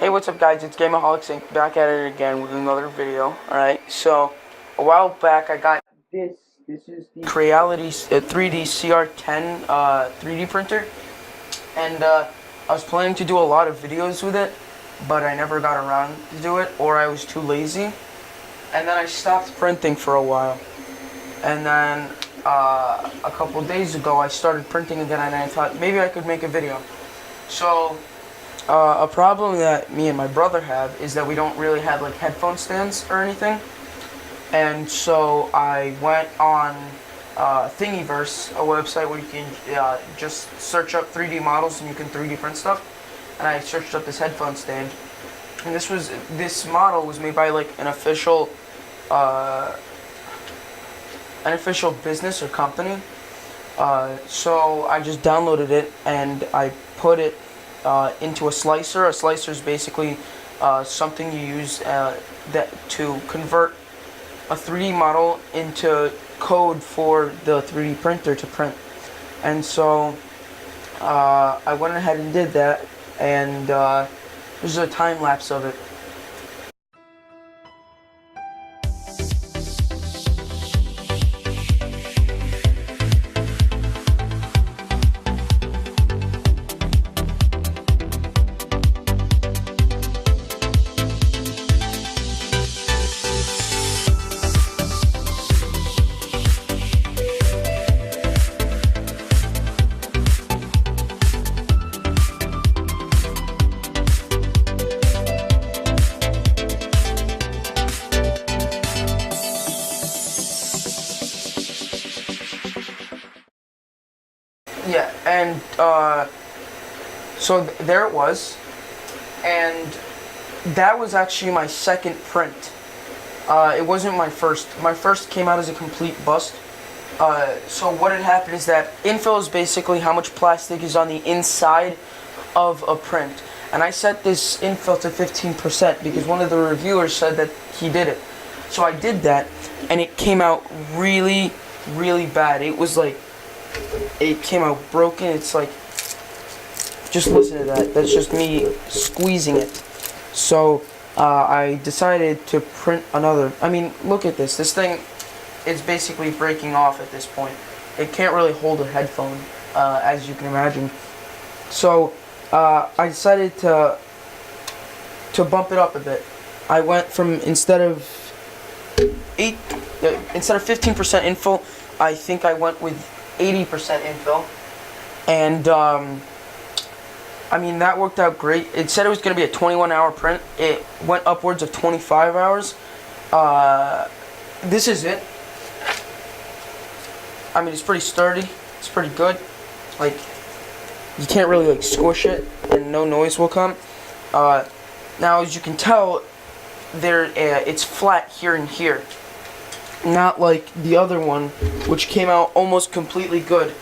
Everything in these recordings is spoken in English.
Hey, what's up guys, it's Gameaholics Inc. back at it again with another video. Alright, so a while back I got this is the Creality 3D CR10 3D printer, and I was planning to do a lot of videos with it, but I never got around to do it, or I was too lazy, and then I stopped printing for a while, and then a couple days ago I started printing again, and I thought maybe I could make a video. So a problem that me and my brother have is that we don't really have like headphone stands or anything, and so I went on Thingiverse, a website where you can just search up 3D models and you can 3D print stuff, and I searched up this headphone stand, and this model was made by like an official business or company. So I just downloaded it and I put it into a slicer. A slicer is basically something you use to convert a 3D model into code for the 3D printer to print. And so I went ahead and did that, and this is a time lapse of it. Yeah, and so there it was, and that was actually my second print. It wasn't my first. My first came out as a complete bust. So what had happened is that infill is basically how much plastic is on the inside of a print, and I set this infill to 15% because one of the reviewers said that he did it. So I did that, and it came out really, really bad. It came out broken. It's like, just listen to that. That's just me squeezing it. So I decided to print another. I mean, look at this. This thing is basically breaking off at this point. It can't really hold a headphone, as you can imagine. So I decided to bump it up a bit. I went from instead of 15% infill, I think I went with 80% infill, and I mean, that worked out great. It said it was going to be a 21-hour print. It went upwards of 25 hours. This is it. I mean, it's pretty sturdy. It's pretty good. Like, you can't really like squish it, and no noise will come. Now, as you can tell, it's flat here and here. Not like the other one, which came out almost completely good.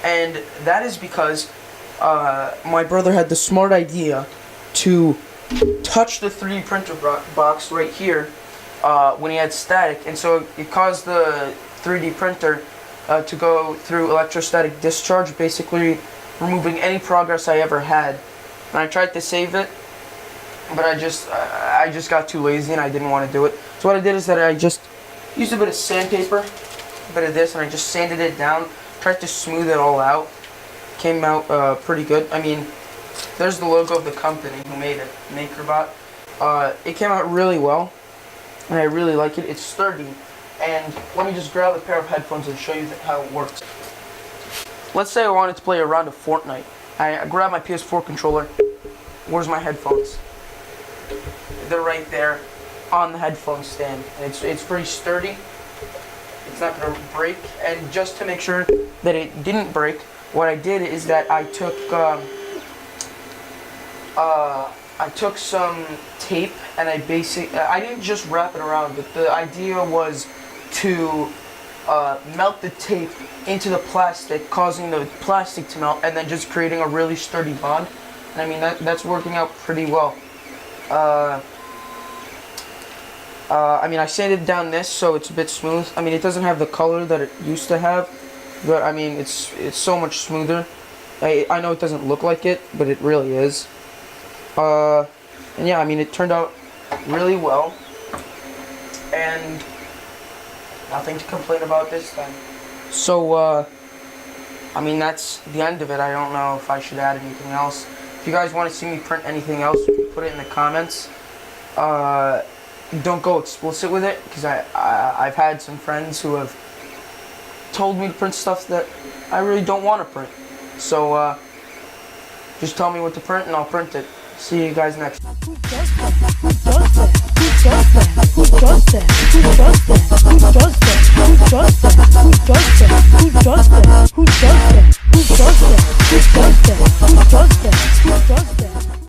And that is because my brother had the smart idea to touch the 3D printer box right here when he had static, and so it caused the 3D printer to go through electrostatic discharge, basically removing any progress I ever had. And I tried to save it, but I just got too lazy and I didn't want to do it. So what I did is that I just used a bit of sandpaper, a bit of this, and I just sanded it down, tried to smooth it all out. Came out pretty good. I mean, there's the logo of the company who made it, MakerBot. It came out really well, and I really like it. It's sturdy. And let me just grab a pair of headphones and show you how it works. Let's say I wanted to play a round of Fortnite. I grab my PS4 controller. Where's my headphones? They're right there on the headphone stand. And it's pretty sturdy. It's not going to break. And just to make sure that it didn't break, what I did is that I took some tape, and I didn't just wrap it around, but the idea was to melt the tape into the plastic, causing the plastic to melt, and then just creating a really sturdy bond. And I mean, that's working out pretty well. I mean, I sanded down this so it's a bit smooth. I mean, it doesn't have the color that it used to have, but I mean, it's so much smoother. I know it doesn't look like it, but it really is. And yeah, I mean, it turned out really well, and nothing to complain about this time. So, I mean, that's the end of it. I don't know if I should add anything else. If you guys want to see me print anything else, put it in the comments. Don't go explicit with it, because I've had some friends who have told me to print stuff that I really don't want to print. So, just tell me what to print and I'll print it. See you guys next time. Who does that? Who does that? Who does that? Who does that? Who does that? Who does that? Who does that? Who does that? Who does that? Who does that? Who does that? Who does that? Who does that?